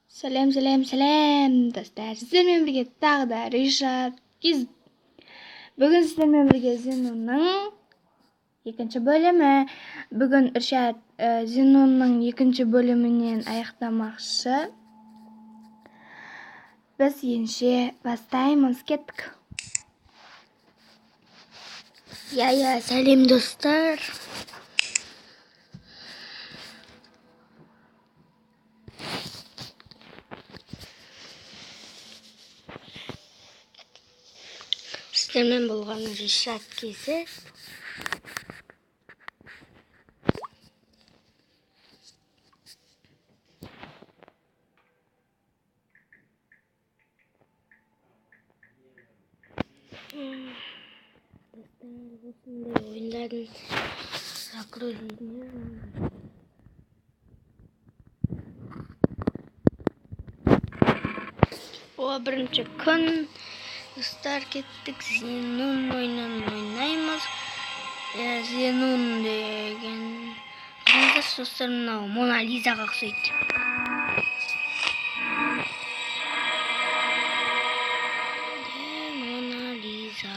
Сәлем достар. Сіздермен бірге тағы да Ришат Киз. Бүгін сіздермен бірге Зенонның екінші бөлімі. Бүгін Ришат Зенонның екінші бөлімінен аяқтамақшы. Біз енше бастаймыз, кеттік. Сәлем достар. Сіздермен болған Ришат Киз. Осындай ойындардың закрылуына бірінші күн. Достар, кеттік. Зенон ойнаймыз. Зенон деген қараңыз достар, мынау Мона Лизаға ұқсайды. Мона Лиза.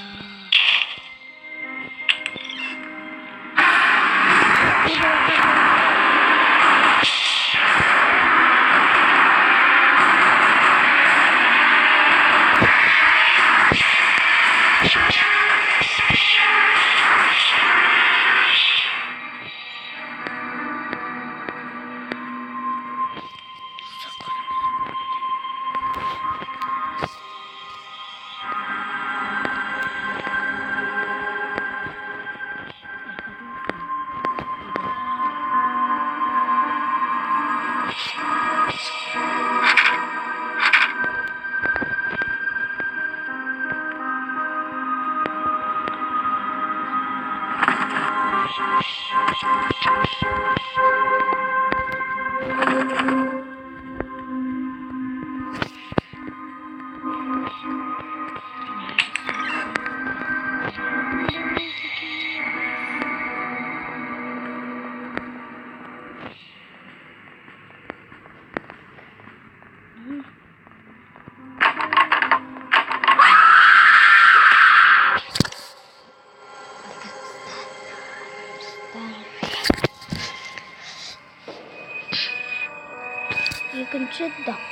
Екінші дақ.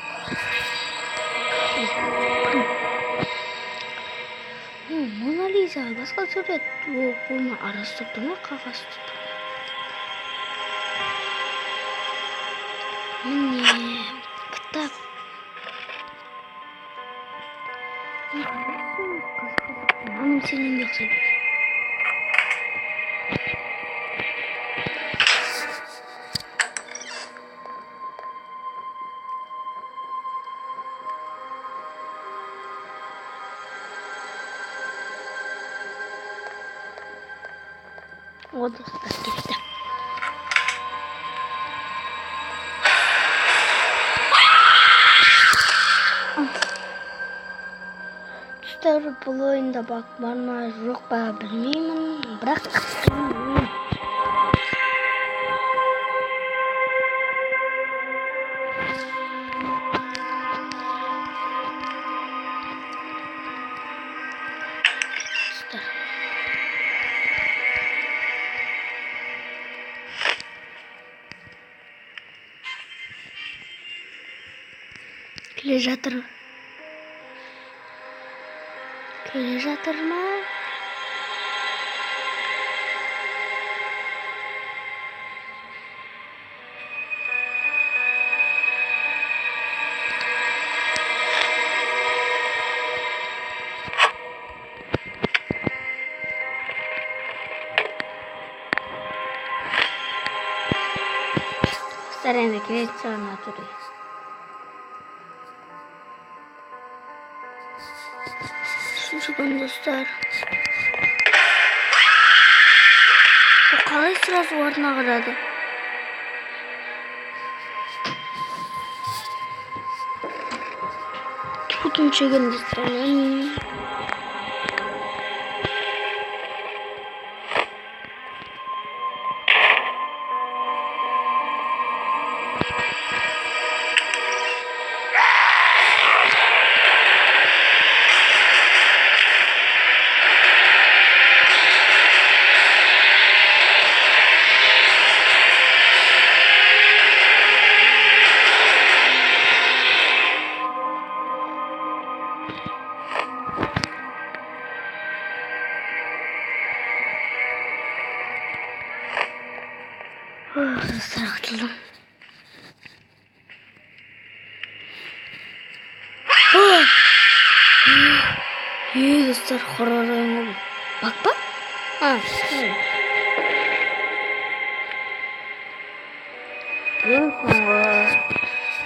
Мона Лиза басқа сурет. Оны арастырды ма, қағаз тұтты. Міне кітап. Аным сенен бақсайды. О, достар, кетті. Достар, бұл ойында бақ бар ма, жоқ па білмеймін, бірақ келе жатыр ма? Достар, енді келесі жағына тұрайық. Шыққан достар. Қалай сразу орнына қарады? Түпітін шеген достар. Достар, хоррор ойыны бак па?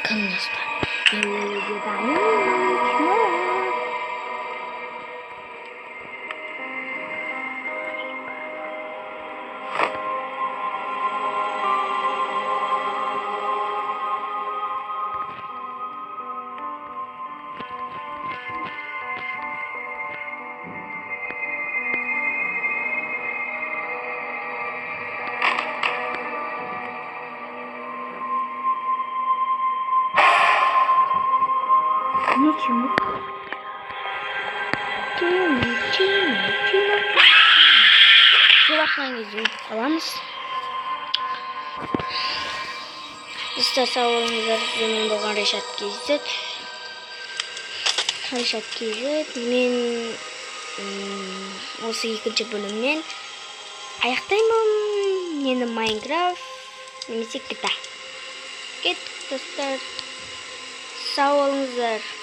Конечно. Белые Ничего. Жолаққан кезде өтіп қаламыз. Достар, сау болыңыздар. Мен болған Решат Кейзет. Мен осы екінші бөлімнен аяқтаймын. Нені Майнкрафт немесе GTA. Кеттік достар. Сау болыңыздар.